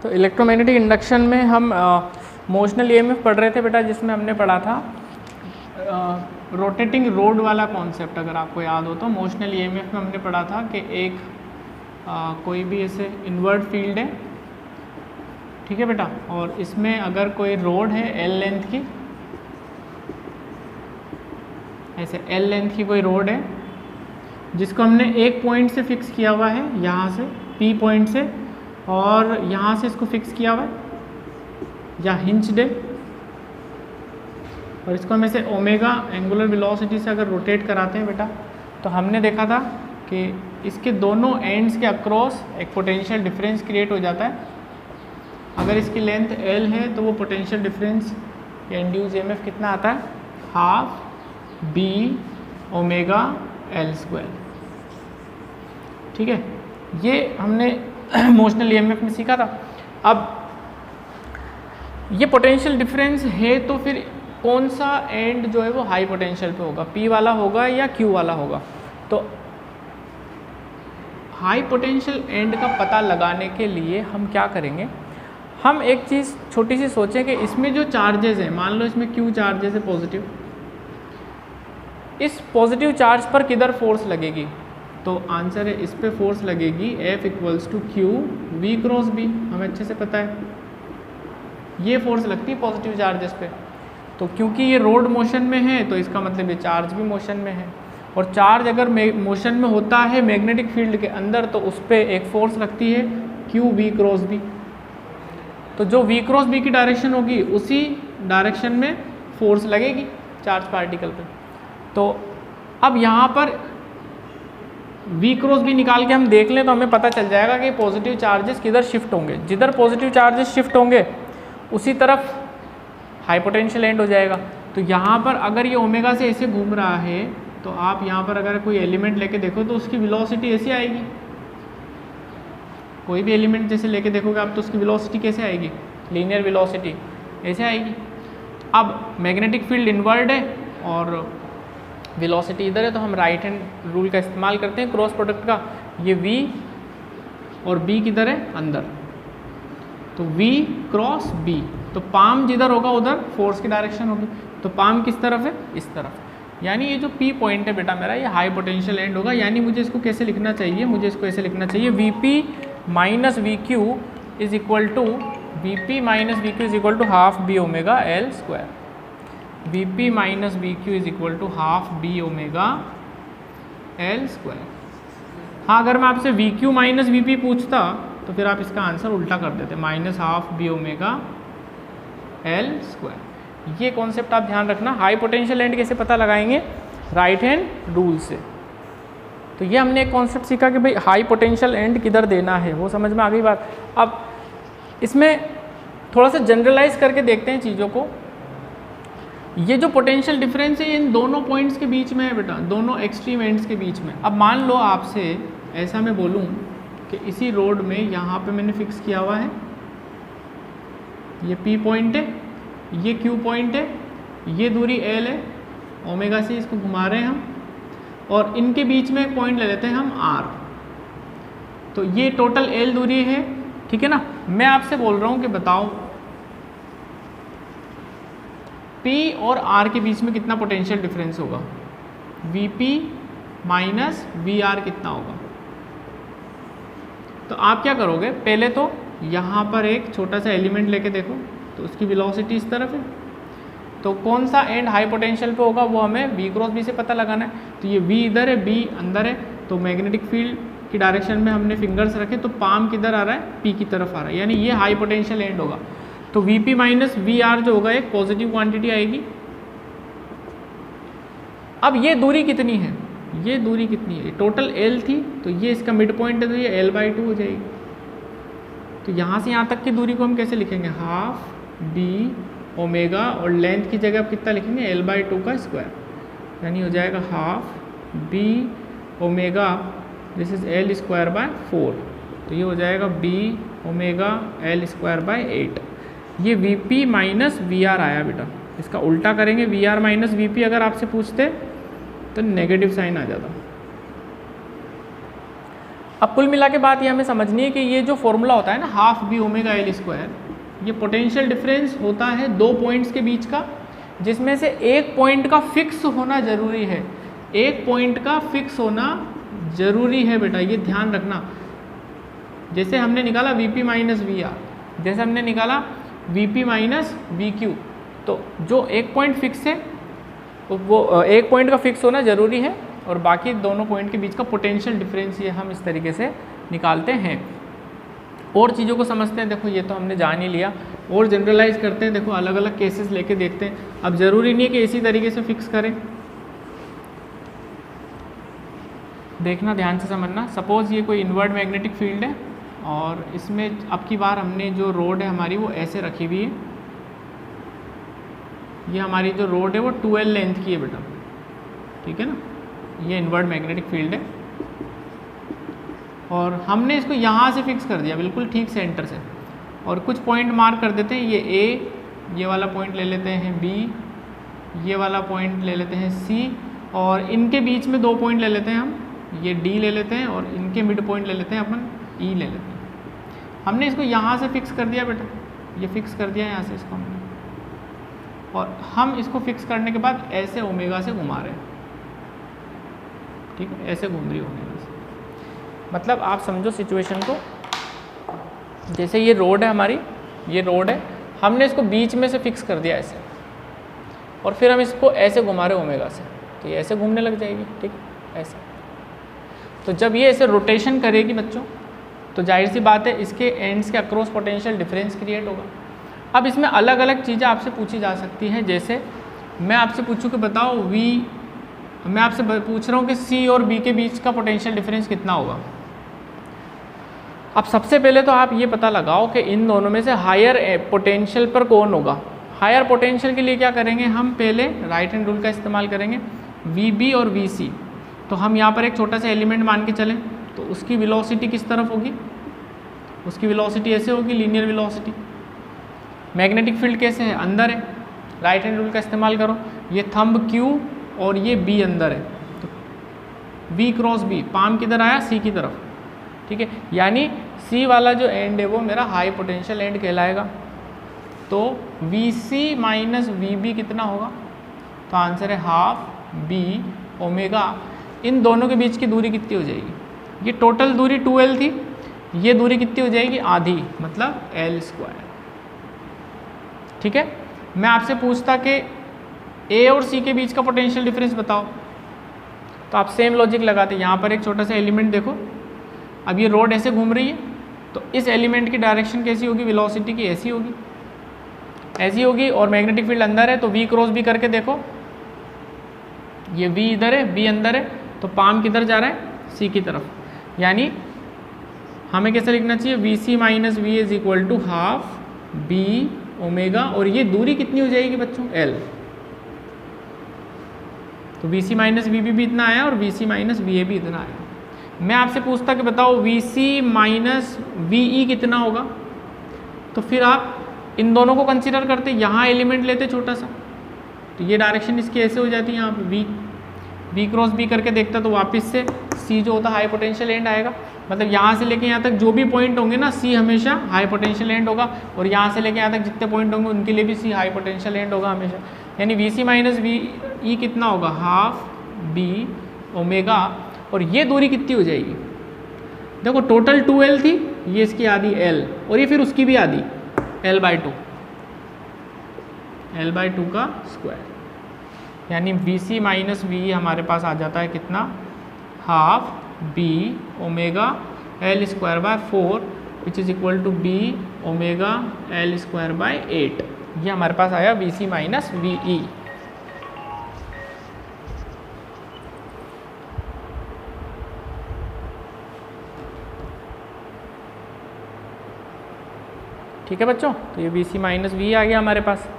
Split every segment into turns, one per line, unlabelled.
तो electromagnetic induction में हम मोशनल ईएमएफ पढ़ रहे थे बेटा, जिसमें हमने पढ़ा था रोटेटिंग रोड वाला कॉन्सेप्ट। अगर आपको याद हो तो मोशनल ईएमएफ में हमने पढ़ा था कि एक कोई भी ऐसे इनवर्ट फील्ड है, ठीक है बेटा, और इसमें अगर कोई रोड है एल लेंथ की, ऐसे एल लेंथ की कोई रोड है जिसको हमने एक पॉइंट से फिक्स किया हुआ है, यहाँ से पी पॉइंट से, और यहाँ से इसको फिक्स किया हुआ है या हिंच्ड है, और इसको हम ऐसे ओमेगा एंगुलर वेलोसिटी से अगर रोटेट कराते हैं बेटा, तो हमने देखा था कि इसके दोनों एंड्स के अक्रॉस एक पोटेंशियल डिफरेंस क्रिएट हो जाता है। अगर इसकी लेंथ एल है तो वो पोटेंशियल डिफरेंस या इंड्यूस ईएमएफ कितना आता है, half B omega L square. ठीक है, ये हमने मोशनल ईएमएफ में सीखा था। अब ये पोटेंशियल डिफरेंस है तो फिर कौन सा एंड जो है वो हाई पोटेंशियल पे होगा, पी वाला होगा या क्यू वाला होगा। तो हाई पोटेंशियल एंड का पता लगाने के लिए हम क्या करेंगे, हम एक चीज़ छोटी सी सोचें कि इसमें जो चार्जेस हैं, मान लो इसमें क्यू चार्जेस है पॉजिटिव, इस पॉजिटिव चार्ज पर किधर फोर्स लगेगी, तो आंसर है इस पे फोर्स लगेगी F equals to q v cross B. हमें अच्छे से पता है ये फोर्स लगती है पॉजिटिव चार्जेस पे। तो क्योंकि ये रोड मोशन में है तो इसका मतलब ये चार्ज भी मोशन में है, और चार्ज अगर मोशन में होता है मैग्नेटिक फील्ड के अंदर तो उस पर एक फोर्स लगती है क्यू वी क्रॉस बी। तो जो वी क्रॉस बी की डायरेक्शन होगी उसी डायरेक्शन में फोर्स लगेगी चार्ज पार्टिकल पे। तो अब यहाँ पर वी क्रॉस बी निकाल के हम देख लें तो हमें पता चल जाएगा कि पॉजिटिव चार्जेस किधर शिफ्ट होंगे। जिधर पॉजिटिव चार्जेस शिफ्ट होंगे उसी तरफ हाई पोटेंशियल एंड हो जाएगा। तो यहाँ पर अगर ये ओमेगा से ऐसे घूम रहा है तो आप यहाँ पर अगर कोई एलिमेंट लेके देखो तो उसकी वेलोसिटी ऐसी आएगी। कोई भी एलिमेंट जैसे लेके देखोगे आप तो उसकी वेलोसिटी कैसे आएगी, लीनियर वेलोसिटी ऐसे आएगी। अब मैग्नेटिक फील्ड इनवर्ड है और वेलोसिटी इधर है, तो हम राइट हैंड रूल का इस्तेमाल करते हैं क्रॉस प्रोडक्ट का। ये v और b किधर है, अंदर, तो v क्रॉस b, तो पाम जिधर होगा उधर फोर्स की डायरेक्शन होगी। तो पाम किस तरफ है, इस तरफ। यानी ये जो p पॉइंट है बेटा मेरा, ये हाई पोटेंशियल एंड होगा। यानी मुझे इसको कैसे लिखना चाहिए, मुझे इसको ऐसे लिखना चाहिए Vp minus v q is equal to Vp minus v q is equal to half B omega L square. Vp minus v q is equal to half B omega L square. हाँ, अगर मैं आपसे v q minus v p पूछता तो फिर आप इसका answer उल्टा कर देते, minus half B omega L square. ये कॉन्सेप्ट आप ध्यान रखना। हाई पोटेंशियल एंड कैसे पता लगाएंगे, राइट हैंड रूल से। तो ये हमने एक कॉन्सेप्ट सीखा कि भाई हाई पोटेंशियल एंड किधर देना है, वो समझ में आ गई बात। अब इसमें थोड़ा सा जनरलाइज करके देखते हैं चीज़ों को। ये जो पोटेंशियल डिफरेंस है इन दोनों पॉइंट्स के बीच में है बेटा, दोनों एक्सट्रीम एंड्स के बीच में। अब मान लो आपसे ऐसा मैं बोलूँ कि इसी रोड में यहाँ पे मैंने फिक्स किया हुआ है, ये P पॉइंट है, ये Q पॉइंट है, ये दूरी L है, ओमेगा से इसको घुमा रहे हैं हम, और इनके बीच में एक पॉइंट ले लेते हैं हम R। तो ये टोटल L दूरी है, ठीक है ना। मैं आपसे बोल रहा हूँ कि बताओ P और R के बीच में कितना पोटेंशियल डिफरेंस होगा, Vp माइनस VR कितना होगा। तो आप क्या करोगे, पहले तो यहाँ पर एक छोटा सा एलिमेंट लेके देखो, तो उसकी वेलोसिटी इस तरफ है, तो कौन सा एंड हाई पोटेंशियल पे होगा वो हमें V क्रॉस B से पता लगाना है। तो ये V इधर है, B अंदर है, तो मैग्नेटिक फील्ड की डायरेक्शन में हमने फिंगर्स रखे, तो पाम किधर आ रहा है, P की तरफ आ रहा है, यानी ये हाई पोटेंशियल एंड होगा। तो Vp माइनस VR जो होगा एक पॉजिटिव क्वांटिटी आएगी। अब ये दूरी कितनी है, ये दूरी कितनी है, टोटल L थी, तो ये इसका मिड पॉइंट है, तो ये L/2 हो जाएगी। तो यहाँ से यहाँ तक की दूरी को हम कैसे लिखेंगे, हाफ b ओमेगा, और लेंथ की जगह आप कितना लिखेंगे, L/2 का स्क्वायर, यानी हो जाएगा half b omega, this is L square by 4। तो ये हो जाएगा b omega L square by 8। ये Vp माइनस VR आया बेटा, इसका उल्टा करेंगे, VR माइनस Vp अगर आपसे पूछते तो नेगेटिव साइन आ जाता। अब कुल मिला के बात ये हमें समझनी है कि ये जो फॉर्मूला होता है ना half B omega L square, ये पोटेंशियल डिफरेंस होता है दो पॉइंट्स के बीच का, जिसमें से एक पॉइंट का फिक्स होना जरूरी है। एक पॉइंट का फिक्स होना जरूरी है बेटा, ये ध्यान रखना। जैसे हमने निकाला Vp माइनस वी आर, जैसे हमने निकाला Vp माइनस वी क्यू, तो जो एक पॉइंट फिक्स है वो एक पॉइंट का फिक्स होना जरूरी है, और बाकी दोनों पॉइंट के बीच का पोटेंशियल डिफरेंस ये हम इस तरीके से निकालते हैं। और चीज़ों को समझते हैं। देखो ये तो हमने जान ही लिया, और जनरलाइज करते हैं। देखो अलग अलग केसेस लेके देखते हैं। अब ज़रूरी नहीं है कि इसी तरीके से फिक्स करें, देखना ध्यान से समझना। सपोज़ ये कोई इनवर्ड मैग्नेटिक फील्ड है, और इसमें अब की बार हमने जो रोड है हमारी वो ऐसे रखी हुई है। ये हमारी जो रोड है वो 2L लेंथ की है बेटा, ठीक है ना। ये इनवर्ड मैग्नेटिक फील्ड है, और हमने इसको यहाँ से फिक्स कर दिया बिल्कुल ठीक सेंटर से, और कुछ पॉइंट मार्क कर देते हैं। ये ए, ये वाला पॉइंट ले लेते हैं बी, ये वाला पॉइंट ले लेते हैं सी, और इनके बीच में दो पॉइंट ले लेते हैं हम, ये डी ले लेते हैं, और इनके मिड पॉइंट ले लेते हैं अपन, ई ले लेते हैं। हमने इसको यहाँ से फिक्स कर दिया बेटा, ये फिक्स कर दिया यहाँ से इसको हमने, और हम इसको फिक्स करने के बाद ऐसे ओमेगा से घुमा रहे हैं, ठीक है, ऐसे घूम रही ओमेगा से। मतलब आप समझो सिचुएशन को, जैसे ये रोड है हमारी, ये रोड है, हमने इसको बीच में से फिक्स कर दिया ऐसे, और फिर हम इसको ऐसे घुमा रहे ओमेगा से, तो ये ऐसे घूमने लग जाएगी, ठीक ऐसे। तो जब ये ऐसे रोटेशन करेगी बच्चों, तो जाहिर सी बात है इसके एंड्स के अक्रॉस पोटेंशियल डिफरेंस क्रिएट होगा। अब इसमें अलग अलग चीज़ें आपसे पूछी जा सकती हैं। जैसे मैं आपसे पूछूं कि बताओ वी, मैं आपसे पूछ रहा हूँ कि सी और बी के बीच का पोटेंशियल डिफरेंस कितना होगा। अब सबसे पहले तो आप ये पता लगाओ कि इन दोनों में से हायर पोटेंशियल पर कौन होगा। हायर पोटेंशियल के लिए क्या करेंगे हम, पहले राइट हैंड रूल का इस्तेमाल करेंगे। वी बी और वी सी, तो हम यहाँ पर एक छोटा सा एलिमेंट मान के चलें, तो उसकी वेलोसिटी किस तरफ होगी, उसकी वेलोसिटी ऐसे होगी, लीनियर वेलोसिटी। मैग्नेटिक फील्ड कैसे है, अंदर है, राइट हैंड रूल का इस्तेमाल करो। ये थंब क्यू और ये बी अंदर है, तो बी क्रॉस बी, पाम किधर आया, सी की तरफ, ठीक है। यानी सी वाला जो एंड है वो मेरा हाई पोटेंशियल एंड कहलाएगा। तो V C minus V B कितना होगा, तो आंसर है हाफ बी ओमेगा। इन दोनों के बीच की दूरी कितनी हो जाएगी, ये टोटल दूरी 2L थी, ये दूरी कितनी हो जाएगी, आधी, मतलब L स्क्वायर, ठीक है। मैं आपसे पूछता कि ए और सी के बीच का पोटेंशियल डिफरेंस बताओ, तो आप सेम लॉजिक लगाते। यहाँ पर एक छोटा सा एलिमेंट देखो, अब ये रोड ऐसे घूम रही है, तो इस एलिमेंट की डायरेक्शन कैसी होगी, वेलोसिटी की ऐसी होगी, ऐसी होगी, और मैग्नेटिक फील्ड अंदर है, तो वी क्रॉस बी करके देखो, ये वी इधर है, बी अंदर है, तो पाम किधर जा रहा है, सी की तरफ। यानी हमें कैसे लिखना चाहिए, V C minus V is equal to half B omega, और ये दूरी कितनी हो जाएगी बच्चों, L। तो V C minus V B भी इतना आया, और V C minus V A भी इतना आया। मैं आपसे पूछता कि बताओ V C minus V E कितना होगा, तो फिर आप इन दोनों को कंसीडर करते, यहाँ एलिमेंट लेते छोटा सा, तो ये डायरेक्शन इसकी ऐसे हो जाती है, यहाँ पे वी क्रॉस बी करके देखता, तो वापस से सी जो होता है हाई पोटेंशियल एंड आएगा। मतलब यहाँ से लेके यहाँ तक जो भी पॉइंट होंगे ना, सी हमेशा हाई पोटेंशियल एंड होगा, और यहाँ से लेके यहाँ तक जितने पॉइंट होंगे उनके लिए भी सी हाई पोटेंशियल एंड होगा हमेशा। यानी V C minus V E कितना होगा, हाफ बी ओमेगा, और ये दूरी कितनी हो जाएगी, देखो टोटल 2L थी, ये इसकी आधी L, और ये फिर उसकी भी आधी L/2, L/2 का स्क्वायर। यानी वी सी माइनस वी हमारे पास आ जाता है कितना, half B omega L square by 4 which is equal to B omega L square by 8। ये हमारे पास आया V C minus V E. ठीक है बच्चों, तो ये वी सी माइनस वी आ गया हमारे पास।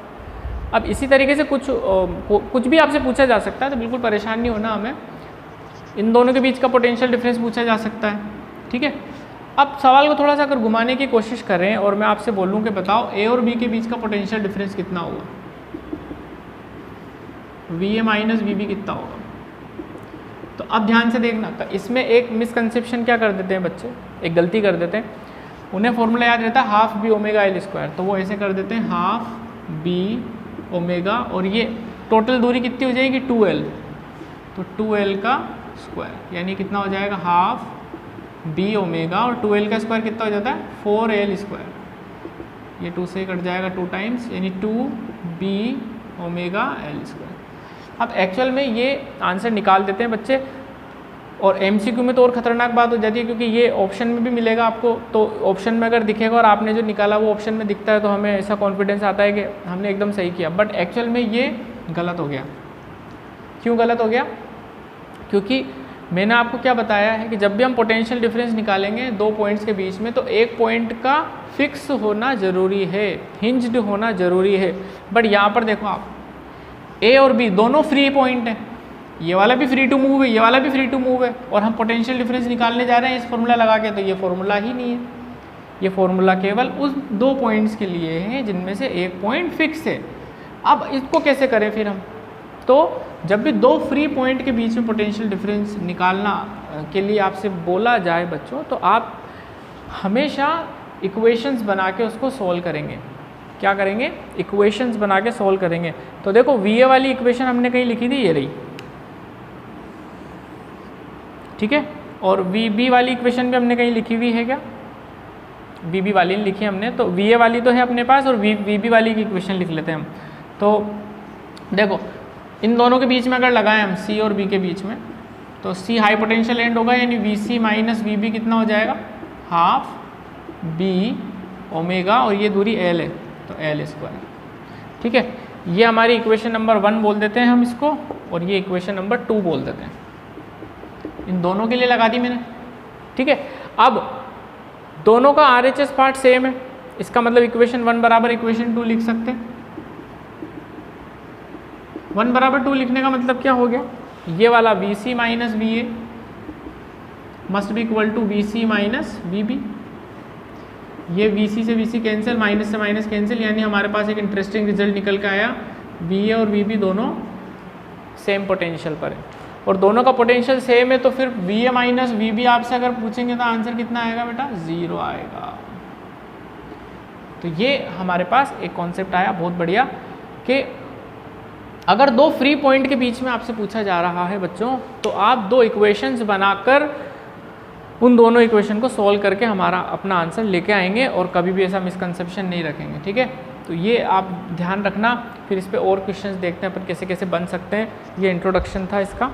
अब इसी तरीके से कुछ भी आपसे पूछा जा सकता है, तो बिल्कुल परेशान नहीं होना हमें। इन दोनों के बीच का पोटेंशियल डिफरेंस पूछा जा सकता है, ठीक है। अब सवाल को थोड़ा सा अगर घुमाने की कोशिश करें, और मैं आपसे बोलूं कि बताओ ए और बी के बीच का पोटेंशियल डिफरेंस कितना होगा, V A minus V B कितना होगा। तो अब ध्यान से देखना, तो इसमें एक मिसकंसेप्शन क्या कर देते हैं बच्चे, एक गलती कर देते हैं, उन्हें फॉर्मूला याद रहता है half B omega L square, तो वो ऐसे कर देते हैं हाफ बी ओमेगा, और ये टोटल दूरी कितनी हो जाएगी 2l, तो 2l का स्क्वायर, यानी कितना हो जाएगा हाफ बी ओमेगा, और 2l का स्क्वायर कितना हो जाता है 4l स्क्वायर, ये 2 से कट जाएगा 2 टाइम्स, यानी 2b ओमेगा एल स्क्वायर। अब एक्चुअल में ये आंसर निकाल देते हैं बच्चे, और एमसीक्यू में तो और ख़तरनाक बात हो जाती है, क्योंकि ये ऑप्शन में भी मिलेगा आपको, तो ऑप्शन में अगर दिखेगा और आपने जो निकाला वो ऑप्शन में दिखता है तो हमें ऐसा कॉन्फिडेंस आता है कि हमने एकदम सही किया, बट एक्चुअल में ये गलत हो गया। क्यों गलत हो गया? क्योंकि मैंने आपको क्या बताया है कि जब भी हम पोटेंशियल डिफरेंस निकालेंगे दो पॉइंट्स के बीच में, तो एक पॉइंट का फिक्स होना ज़रूरी है, हिंज्ड होना ज़रूरी है, बट यहाँ पर देखो आप ए और बी दोनों फ्री पॉइंट है, ये वाला भी फ्री टू मूव है, ये वाला भी फ्री टू मूव है, और हम पोटेंशियल डिफरेंस निकालने जा रहे हैं इस फॉर्मूला लगा के, तो ये फॉर्मूला ही नहीं है, ये फॉर्मूला केवल उस दो पॉइंट्स के लिए है जिनमें से एक पॉइंट फिक्स है। अब इसको कैसे करें फिर हम? तो जब भी दो फ्री पॉइंट के बीच में पोटेंशियल डिफरेंस निकालना के लिए आपसे बोला जाए बच्चों, तो आप हमेशा इक्वेशंस बना के उसको सॉल्व करेंगे। क्या करेंगे? इक्वेशंस बना के सॉल्व करेंगे। तो देखो वी ए वाली इक्वेशन हमने कहीं लिखी थी, ये रही, ठीक है, और वी बी वाली इक्वेशन भी हमने कहीं लिखी हुई है क्या? वी बी वाली लिखी हमने, तो वी ए वाली तो है अपने पास, और वी बी वाली की इक्वेशन लिख लेते हैं हम। तो देखो इन दोनों के बीच में अगर लगाएं हम सी और बी के बीच में, तो सी हाई पोटेंशियल एंड होगा, यानी V C minus V B कितना हो जाएगा? हाफ बी ओमेगा, और ये दूरी एल है तो एल स्क्वायर, ठीक है। ये हमारी इक्वेशन नंबर 1 बोल देते हैं हम इसको, और ये इक्वेशन नंबर 2 बोल देते हैं। इन दोनों के लिए लगा दी मैंने, ठीक है। अब दोनों का RHS पार्ट सेम है, इसका मतलब इक्वेशन 1 बराबर इक्वेशन 2 लिख सकते हैं। 1 बराबर 2 लिखने का मतलब क्या हो गया? ये वाला V C minus V A must be equal to V C minus V B, ये वी सी से वी सी कैंसिल, माइनस से माइनस कैंसिल, यानी हमारे पास एक इंटरेस्टिंग रिजल्ट निकल के आया, वी ए और वी बी दोनों सेम पोटेंशियल पर है, और दोनों का पोटेंशियल सेम है, तो फिर V A minus V B आपसे अगर पूछेंगे तो आंसर कितना आएगा बेटा? 0 आएगा। तो ये हमारे पास एक कॉन्सेप्ट आया बहुत बढ़िया, कि अगर दो फ्री पॉइंट के बीच में आपसे पूछा जा रहा है बच्चों, तो आप दो इक्वेशंस बनाकर उन दोनों इक्वेशन को सॉल्व करके हमारा अपना आंसर लेके आएंगे, और कभी भी ऐसा मिसकंसेप्शन नहीं रखेंगे, ठीक है। तो ये आप ध्यान रखना, फिर इस पे और क्वेश्चंस देखते हैं अपन कैसे कैसे बन सकते हैं। ये इंट्रोडक्शन था इसका।